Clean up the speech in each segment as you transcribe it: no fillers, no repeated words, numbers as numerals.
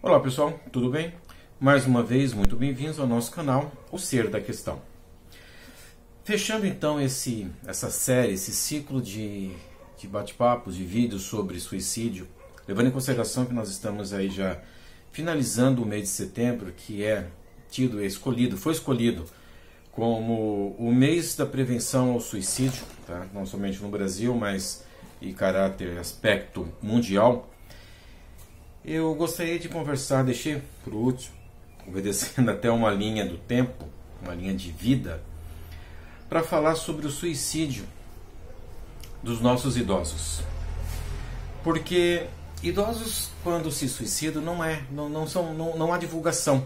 Olá pessoal, tudo bem? Mais uma vez, muito bem-vindos ao nosso canal, O Ser da Questão. Fechando então essa série, esse ciclo de bate-papos, de vídeos sobre suicídio, levando em consideração que nós estamos aí já finalizando o mês de setembro, que foi escolhido como o mês da prevenção ao suicídio, tá? Não somente no Brasil, mas em caráter, aspecto mundial. Eu gostaria de conversar, deixei para o último, obedecendo até uma linha do tempo, uma linha de vida, para falar sobre o suicídio dos nossos idosos. Porque idosos, quando se suicidam, não há divulgação,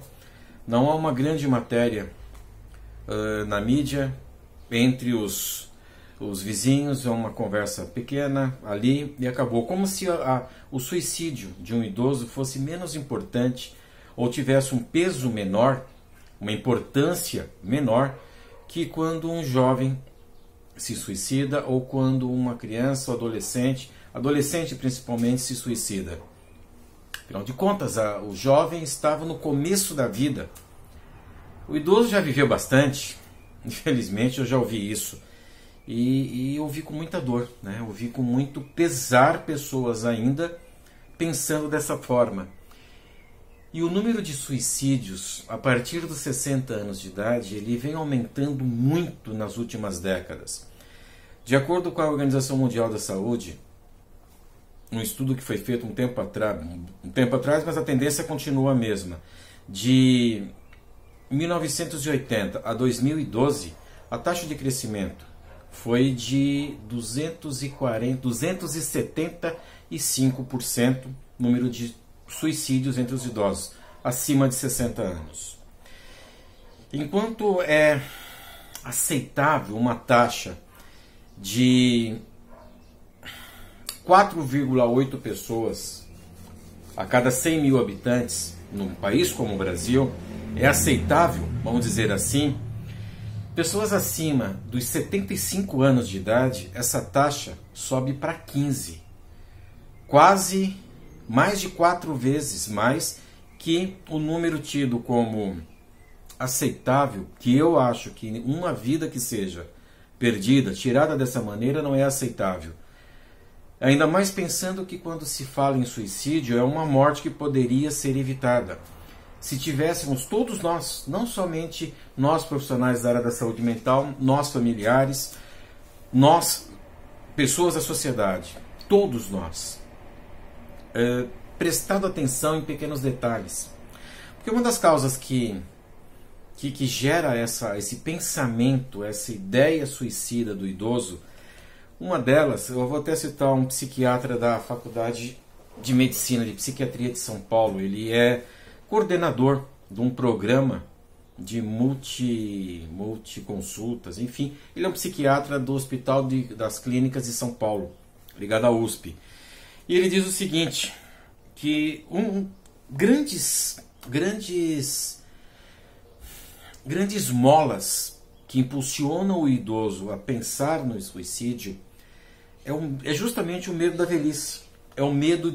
não há uma grande matéria na mídia, entre os vizinhos, é uma conversa pequena ali e acabou. Como se o suicídio de um idoso fosse menos importante ou tivesse um peso menor, uma importância menor que quando um jovem se suicida ou quando uma criança ou adolescente principalmente, se suicida. Afinal de contas, o jovem estava no começo da vida. O idoso já viveu bastante, infelizmente eu já ouvi isso. E eu vi com muita dor, né? Eu vi com muito pesar pessoas ainda pensando dessa forma. E o número de suicídios a partir dos 60 anos de idade, ele vem aumentando muito nas últimas décadas. De acordo com a Organização Mundial da Saúde, um estudo que foi feito um tempo atrás, mas a tendência continua a mesma. De 1980 a 2012, a taxa de crescimento foi de 275% número de suicídios entre os idosos acima de 60 anos. Enquanto é aceitável uma taxa de 4,8 pessoas a cada 100 mil habitantes num país como o Brasil, é aceitável, vamos dizer assim, pessoas acima dos 75 anos de idade, essa taxa sobe para 15. Quase mais de 4 vezes mais que o número tido como aceitável, que eu acho que uma vida que seja perdida, tirada dessa maneira, não é aceitável. Ainda mais pensando que quando se fala em suicídio, é uma morte que poderia ser evitada. Se tivéssemos todos nós, não somente nós profissionais da área da saúde mental, nós familiares, nós, pessoas da sociedade, todos nós, prestado atenção em pequenos detalhes. Porque uma das causas que gera esse pensamento, essa ideia suicida do idoso, uma delas, eu vou até citar um psiquiatra da Faculdade de Medicina, de Psiquiatria de São Paulo, ele é coordenador de um programa de multiconsultas, enfim, ele é um psiquiatra do Hospital das Clínicas de São Paulo, ligado à USP. E ele diz o seguinte, que grandes molas que impulsionam o idoso a pensar no suicídio é justamente o medo da velhice, é o medo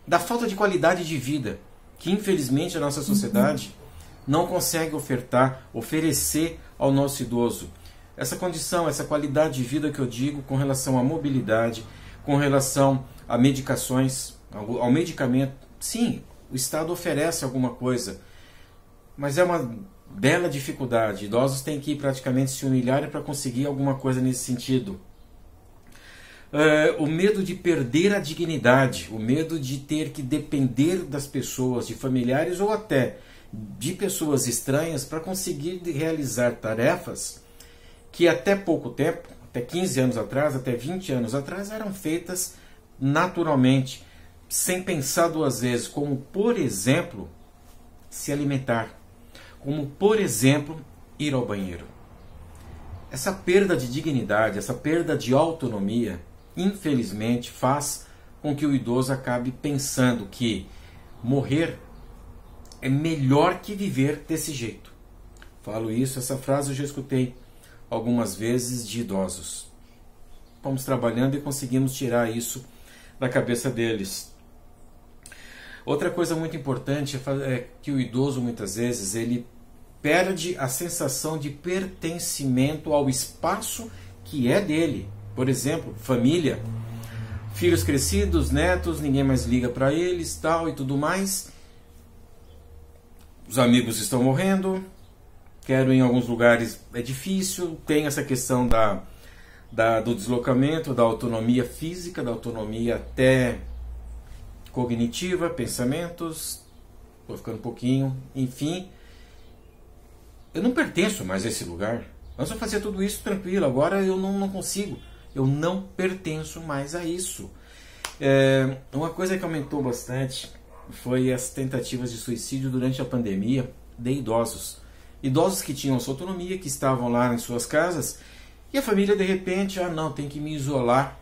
da falta de qualidade de vida, que infelizmente a nossa sociedade não consegue oferecer ao nosso idoso. Essa condição, essa qualidade de vida que eu digo com relação à mobilidade, com relação a medicações, ao medicamento. Sim, o Estado oferece alguma coisa, mas é uma bela dificuldade. Idosos têm que praticamente se humilhar para conseguir alguma coisa nesse sentido. O medo de perder a dignidade, o medo de ter que depender das pessoas, de familiares ou até de pessoas estranhas para conseguir realizar tarefas que até pouco tempo, até 15 anos atrás, até 20 anos atrás, eram feitas naturalmente, sem pensar duas vezes, como por exemplo, se alimentar, como por exemplo, ir ao banheiro. Essa perda de dignidade, essa perda de autonomia, infelizmente, faz com que o idoso acabe pensando que morrer é melhor que viver desse jeito. Falo isso, essa frase eu já escutei algumas vezes de idosos. Fomos trabalhando e conseguimos tirar isso da cabeça deles. Outra coisa muito importante é que o idoso muitas vezes ele perde a sensação de pertencimento ao espaço que é dele. Por exemplo, família, filhos crescidos, netos, ninguém mais liga para eles, tal e tudo mais. Os amigos estão morrendo, quero ir em alguns lugares, é difícil, tem essa questão do deslocamento, da autonomia física, da autonomia até cognitiva, pensamentos, vou ficando um pouquinho, enfim. Eu não pertenço mais a esse lugar. Antes eu fazia tudo isso tranquilo, agora eu não consigo. Eu não pertenço mais a isso. Uma coisa que aumentou bastante foi as tentativas de suicídio durante a pandemia de idosos. Idosos que tinham sua autonomia, que estavam lá em suas casas, e a família de repente, não, tem que me isolar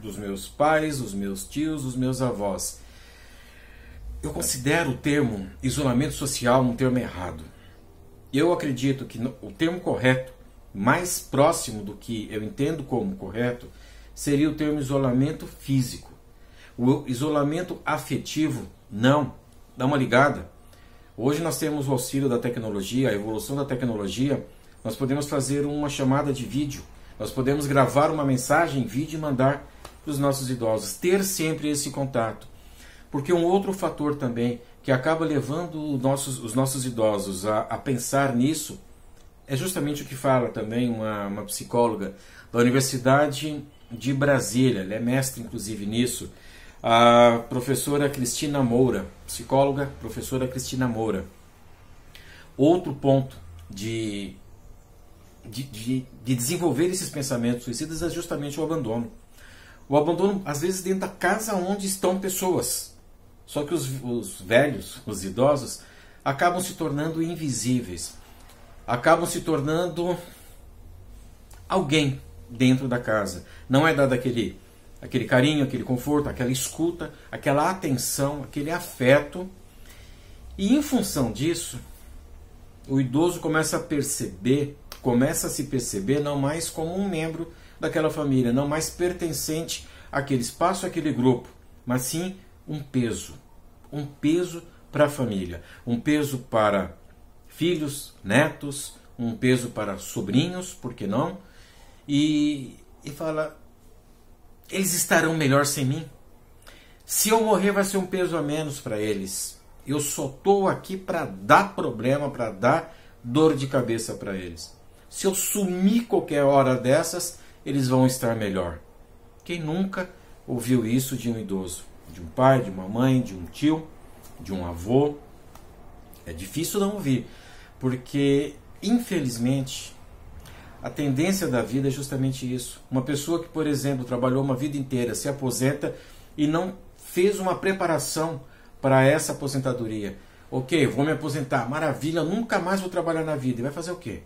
dos meus pais, dos meus tios, dos meus avós. Eu considero o termo isolamento social um termo errado. Eu acredito que o termo correto, mais próximo do que eu entendo como correto, seria o termo isolamento físico. O isolamento afetivo, não. Dá uma ligada. Hoje nós temos o auxílio da tecnologia, a evolução da tecnologia. Nós podemos fazer uma chamada de vídeo. Nós podemos gravar uma mensagem em vídeo e mandar para os nossos idosos. Ter sempre esse contato. Porque um outro fator também que acaba levando os nossos idosos a pensar nisso é justamente o que fala também uma psicóloga da Universidade de Brasília. Ela é mestre, inclusive, nisso. A professora Cristina Moura, psicóloga, professora Cristina Moura. Outro ponto de desenvolver esses pensamentos suicidas é justamente o abandono. O abandono, às vezes, dentro da casa onde estão pessoas. Só que os velhos, os idosos, acabam se tornando invisíveis. Acabam se tornando alguém dentro da casa. Não é dado aquele carinho, aquele conforto, aquela escuta, aquela atenção, aquele afeto. E em função disso, o idoso começa a se perceber não mais como um membro daquela família, não mais pertencente àquele espaço, àquele grupo, mas sim um peso para a família, um peso para filhos, netos, um peso para sobrinhos, por que não? E fala, eles estarão melhor sem mim? Se eu morrer vai ser um peso a menos para eles. Eu só estou aqui para dar problema, para dar dor de cabeça para eles. Se eu sumir qualquer hora dessas, eles vão estar melhor. Quem nunca ouviu isso de um idoso? De um pai, de uma mãe, de um tio, de um avô? É difícil não ouvir, porque, infelizmente, a tendência da vida é justamente isso. Uma pessoa que, por exemplo, trabalhou uma vida inteira, se aposenta e não fez uma preparação para essa aposentadoria. Ok, vou me aposentar, maravilha, nunca mais vou trabalhar na vida. E vai fazer o quê?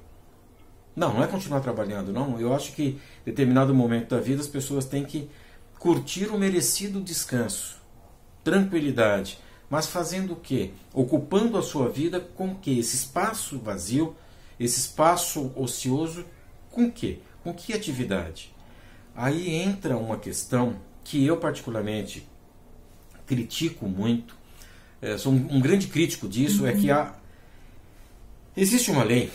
Não é continuar trabalhando, não. Eu acho que em determinado momento da vida as pessoas têm que curtir o merecido descanso, tranquilidade. Mas fazendo o quê? Ocupando a sua vida com o quê? Esse espaço vazio, esse espaço ocioso, com o quê? Com que atividade? Aí entra uma questão que eu particularmente critico muito, sou um grande crítico disso, é que existe uma lei,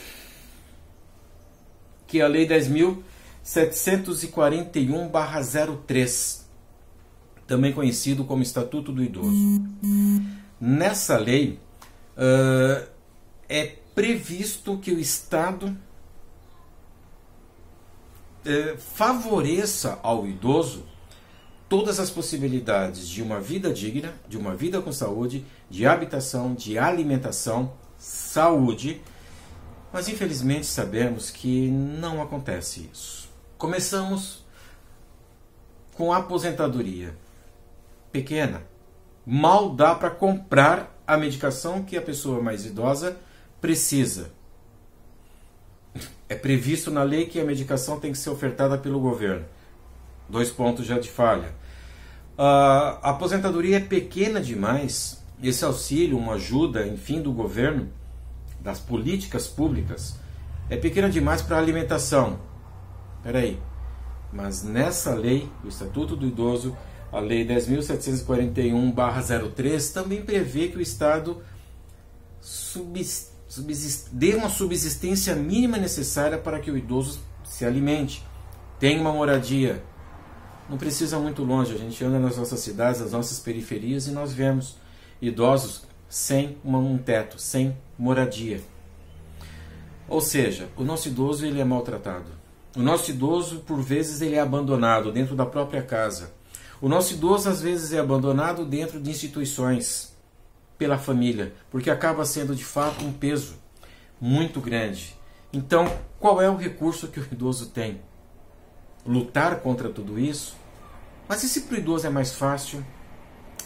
que é a Lei 10.741/03, também conhecido como Estatuto do Idoso. Nessa lei é previsto que o Estado favoreça ao idoso todas as possibilidades de uma vida digna, de uma vida com saúde, de habitação, de alimentação, saúde, mas infelizmente sabemos que não acontece isso. Começamos com a aposentadoria pequena. Mal dá para comprar a medicação que a pessoa mais idosa precisa. É previsto na lei que a medicação tem que ser ofertada pelo governo. 2 pontos já de falha. A aposentadoria é pequena demais. Esse auxílio, uma ajuda, enfim, do governo, das políticas públicas, é pequena demais para a alimentação. Espera aí. Mas nessa lei, o Estatuto do Idoso, A Lei 10.741/03 também prevê que o Estado dê uma subsistência mínima necessária para que o idoso se alimente, tenha uma moradia. Não precisa muito longe, a gente anda nas nossas cidades, nas nossas periferias, e nós vemos idosos sem um teto, sem moradia. Ou seja, o nosso idoso ele é maltratado. O nosso idoso, por vezes, ele é abandonado dentro da própria casa. O nosso idoso, às vezes, é abandonado dentro de instituições, pela família, porque acaba sendo, de fato, um peso muito grande. Então, qual é o recurso que o idoso tem? Lutar contra tudo isso? Mas e se para o idoso é mais fácil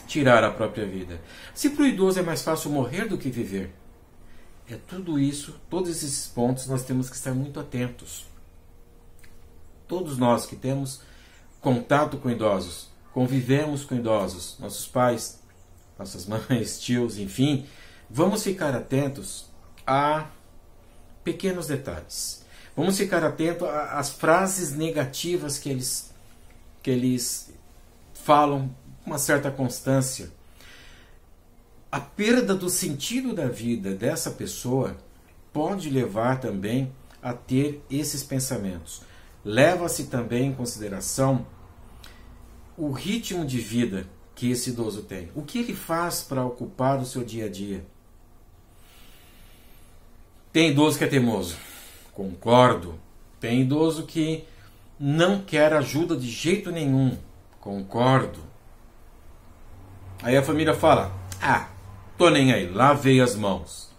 tirar a própria vida? Se para o idoso é mais fácil morrer do que viver? É tudo isso, todos esses pontos nós temos que estar muito atentos. Todos nós que temos contato com idosos, convivemos com idosos, nossos pais, nossas mães, tios, enfim, vamos ficar atentos a pequenos detalhes. Vamos ficar atentos às frases negativas que eles falam com uma certa constância. A perda do sentido da vida dessa pessoa pode levar também a ter esses pensamentos. Leva-se também em consideração o ritmo de vida que esse idoso tem. O que ele faz para ocupar o seu dia a dia? Tem idoso que é teimoso. Concordo. Tem idoso que não quer ajuda de jeito nenhum. Concordo. Aí a família fala: tô nem aí, lavei as mãos.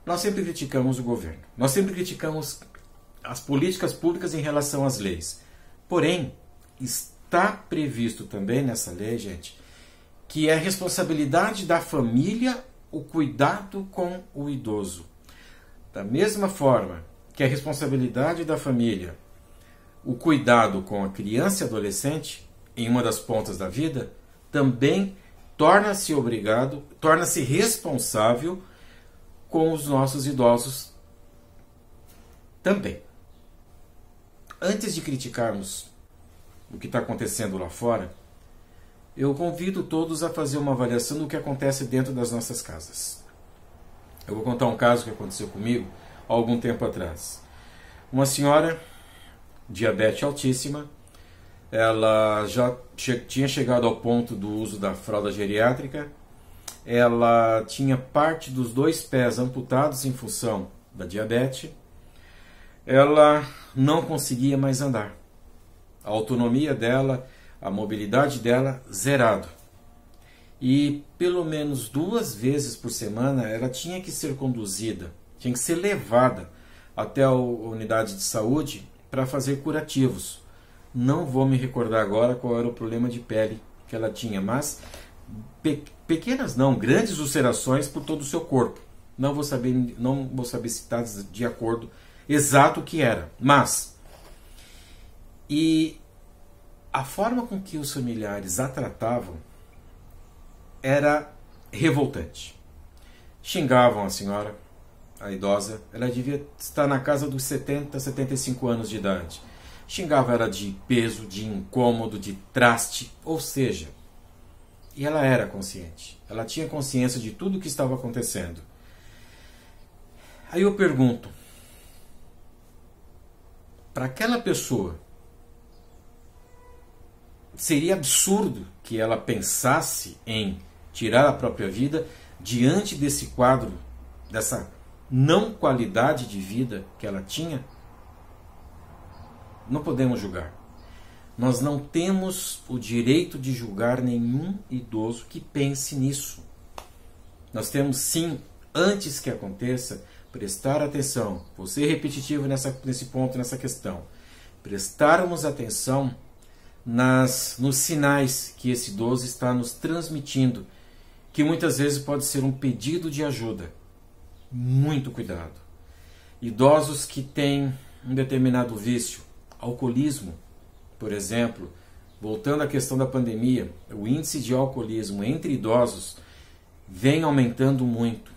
Nós sempre criticamos o governo. Nós sempre criticamos as políticas públicas em relação às leis. Porém, está previsto também nessa lei, gente, que é responsabilidade da família o cuidado com o idoso. Da mesma forma que é responsabilidade da família o cuidado com a criança e adolescente, em uma das pontas da vida, também torna-se responsável com os nossos idosos também. Antes de criticarmos o que está acontecendo lá fora, eu convido todos a fazer uma avaliação do que acontece dentro das nossas casas. Eu vou contar um caso que aconteceu comigo há algum tempo atrás. Uma senhora, diabetes altíssima, ela já tinha chegado ao ponto do uso da fralda geriátrica, ela tinha parte dos 2 pés amputados em função da diabetes, ela não conseguia mais andar. A autonomia dela, a mobilidade dela, zerado. E pelo menos 2 vezes por semana ela tinha que ser conduzida, tinha que ser levada até a unidade de saúde para fazer curativos. Não vou me recordar agora qual era o problema de pele que ela tinha, mas pequenas não, grandes ulcerações por todo o seu corpo. Não vou saber citar de acordo exato o que era, mas e a forma com que os familiares a tratavam era revoltante. Xingavam a senhora, a idosa, ela devia estar na casa dos 70, 75 anos de idade. Xingava ela de peso, de incômodo, de traste, ou seja, e ela era consciente. Ela tinha consciência de tudo o que estava acontecendo. Aí eu pergunto, para aquela pessoa, seria absurdo que ela pensasse em tirar a própria vida diante desse quadro, dessa não qualidade de vida que ela tinha? Não podemos julgar. Nós não temos o direito de julgar nenhum idoso que pense nisso. Nós temos sim, antes que aconteça, prestar atenção. Vou ser repetitivo nesse ponto, nessa questão. Prestarmos atenção nos sinais que esse idoso está nos transmitindo, que muitas vezes pode ser um pedido de ajuda. Muito cuidado. Idosos que têm um determinado vício, alcoolismo, por exemplo, voltando à questão da pandemia, o índice de alcoolismo entre idosos vem aumentando muito.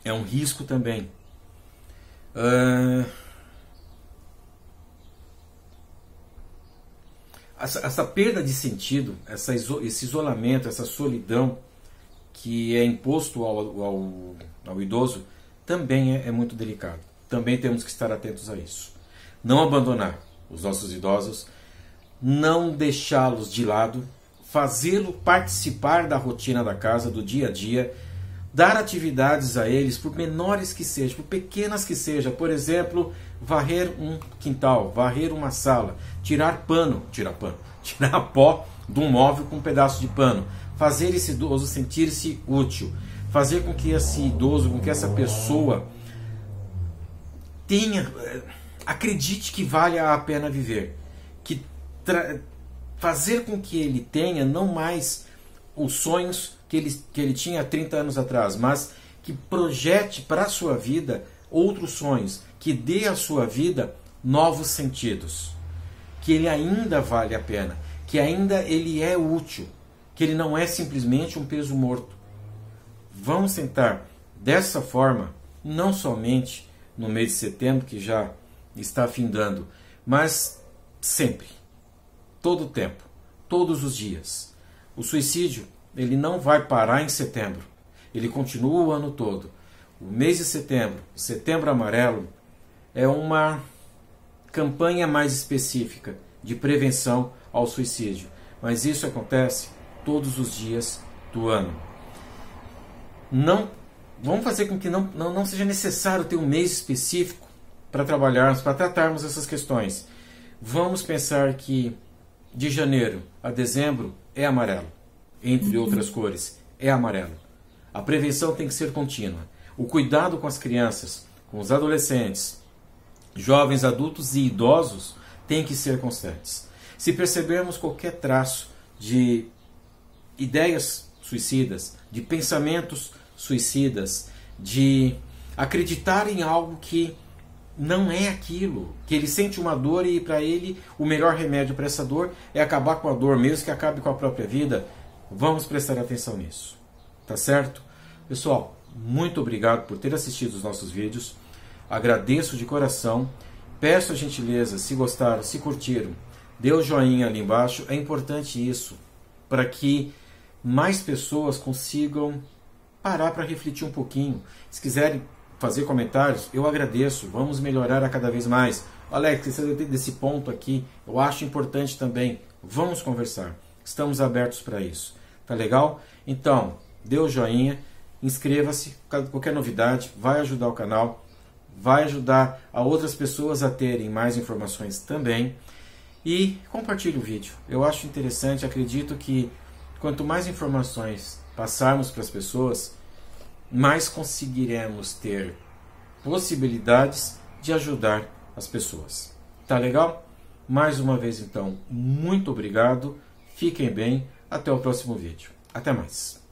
É um risco também. essa perda de sentido, esse isolamento, essa solidão que é imposto ao idoso, também é muito delicado. Também temos que estar atentos a isso. Não abandonar os nossos idosos, não deixá-los de lado, fazê-lo participar da rotina da casa, do dia a dia, dar atividades a eles, por menores que sejam, por pequenas que sejam. Por exemplo, varrer um quintal, varrer uma sala, tirar pó de um móvel com um pedaço de pano, fazer esse idoso sentir-se útil, fazer com que esse idoso, com que essa pessoa acredite que vale a pena viver, fazer com que ele tenha não mais os sonhos que ele tinha há 30 anos atrás, mas que projete para a sua vida outros sonhos, que dê à sua vida novos sentidos, que ele ainda vale a pena, que ainda ele é útil, que ele não é simplesmente um peso morto. Vamos tentar dessa forma, não somente no mês de setembro, que já está findando, mas sempre, todo o tempo, todos os dias. O suicídio, ele não vai parar em setembro, ele continua o ano todo. O mês de setembro, Setembro Amarelo, é uma campanha mais específica de prevenção ao suicídio, mas isso acontece todos os dias do ano. Vamos fazer com que não seja necessário ter um mês específico para trabalharmos, para tratarmos essas questões. Vamos pensar que de janeiro a dezembro é amarelo, entre outras cores, é amarelo. A prevenção tem que ser contínua. O cuidado com as crianças, com os adolescentes, jovens, adultos e idosos tem que ser constantes. Se percebermos qualquer traço de ideias suicidas, de pensamentos suicidas, de acreditar em algo que não é aquilo, que ele sente uma dor e para ele o melhor remédio para essa dor é acabar com a dor, mesmo que acabe com a própria vida, vamos prestar atenção nisso. Tá certo? Pessoal, muito obrigado por ter assistido os nossos vídeos. Agradeço de coração. Peço a gentileza, se gostaram, se curtiram, dê o joinha ali embaixo. É importante isso, para que mais pessoas consigam parar para refletir um pouquinho. Se quiserem fazer comentários, eu agradeço. Vamos melhorar a cada vez mais. Alex, desse ponto aqui, eu acho importante também. Vamos conversar. Estamos abertos para isso. Tá legal? Então, dê o joinha, inscreva-se. Qualquer novidade vai ajudar o canal, vai ajudar a outras pessoas a terem mais informações também. E compartilhe o vídeo. Eu acho interessante, acredito que quanto mais informações passarmos para as pessoas, mais conseguiremos ter possibilidades de ajudar as pessoas. Tá legal? Mais uma vez, então, muito obrigado. Fiquem bem. Até o próximo vídeo. Até mais.